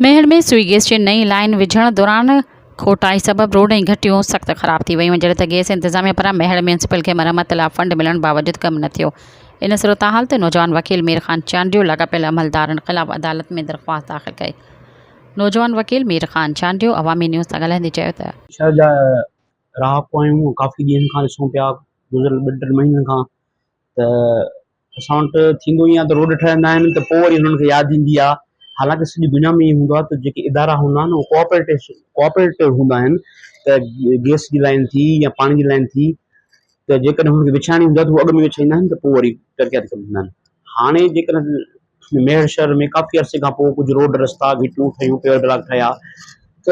मेहर में सुई गैस जी नई लाइन विझण दौरान खोटाई सबब रोड ऐं घटियूं सख़्त ख़राब थी वयूं। जॾहिं त गैस इंतज़ामिया पारां मेहर म्यूनिसिपल खे मरम्मत लाइ फंड मिलण बावजूद कमु न थियो। इन सूरत-हाल ते नौजवान वकील मीर ख़ान चांडियो लाॻापियल अमलदारनि ख़िलाफ़ अदालत में दरख़्वास्त दाख़िल कई। नौजवान वकील मीर ख़ान चांडियो अवामी न्यूज़ सां ॻाल्हाईंदे चयो त शहर जा ग्राहक आहियूं, काफ़ी ॾींहंनि खां ॾिसूं पिया, गुज़िरियल 2-3 महीननि खां त असां वटि थींदो ईअं आहे त रोड ठहंदा आहिनि त पोइ वरी हुननि खे यादि ईंदी आहे। हालांकि सॼी दुनिया में ईअं हूंदो आहे त जेके इदारा हूंदा आहिनि उहे कोऑपरेटिव हूंदा आहिनि। त गैस जी लाइन थी या पाणी जी लाइन थी त जेकॾहिं हुनखे विछाइणी हूंदी आहे त उहे अॻु में विछाईंदा आहिनि त पोइ वरी तरक़ियात कंदा आहिनि। हाणे जेकॾहिं मेहर शहर में काफ़ी अरसे खां पोइ कुझु रोड रस्ता गिटियूं ठहियूं, पेवर ब्लॉक ठहिया त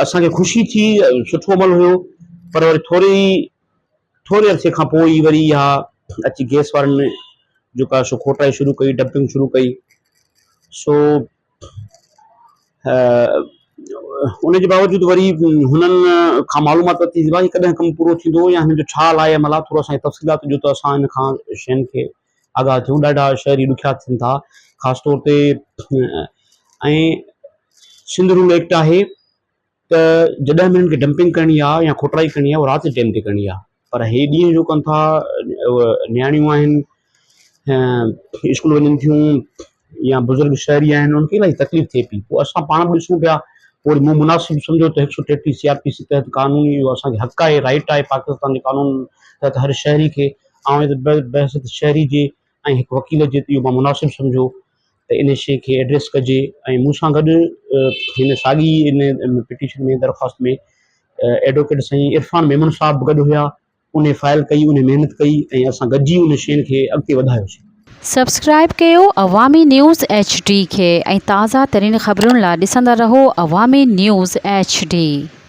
असांखे ख़ुशी थी, सुठो अमल हुयो। पर वरी थोरे अरसे खां पोइ ई वरी इहा अची गैस वारनि जेका सो खोटाई शुरू कई, डंपिंग शुरू कई। सो उनजे बावजूदि वरी हुननि खां मालूमात वरिती भाई कॾहिं कमु पूरो थींदो या हिन जो छा लाइ अमल आहे, थोरो असांखे तफ़सीलात ॾियो त असां हिन खां शयुनि खे आगाह थियूं। ॾाढा शहरी ॾुखिया थियनि था, ख़ासि तौर ते ऐं सिंध रूल एक्ट आहे त जॾहिं बि हिननि खे डंपिंग करणी आहे या खोटाई करणी आहे उहा राति जे टाइम ते करणी आहे। पर हे ॾींहं जो कनि था, न्याणियूं आहिनि, स्कूल वञनि थियूं या बुज़ुर्ग शहरी आहिनि, उन्हनि खे इलाही तकलीफ़ थिए पई। पोइ असां पाण बि ॾिसूं पिया, पोइ वरी मूं मुनासिबु सम्झो त 133 CRPC तहत कानूनी इहो असांखे हक़ आहे, राइट आहे पाकिस्तान जे कानून तहत हर शहरी खे। ऐं बहसियत शहरी जे ऐं हिकु वकील जे इहो मां मुनासिबु सम्झो त इन शइ खे एड्रेस कजे। ऐं मूंसां गॾु हिन साॻी इन पिटीशन में दरख़्वास्त में एडवोकेट साईं इरफान मेमन साहब बि गॾु हुया। उन फाइल कई, उन महिनत कई ऐं असां गॾिजी उन शयुनि खे अॻिते वधायोसीं। सब्सक्राइब कयो अवामी न्यूज़ HD खे ऐं ताज़ा तरीन ख़बरुनि लाइ ॾिसंदा रहो अवामी न्यूज़ HD।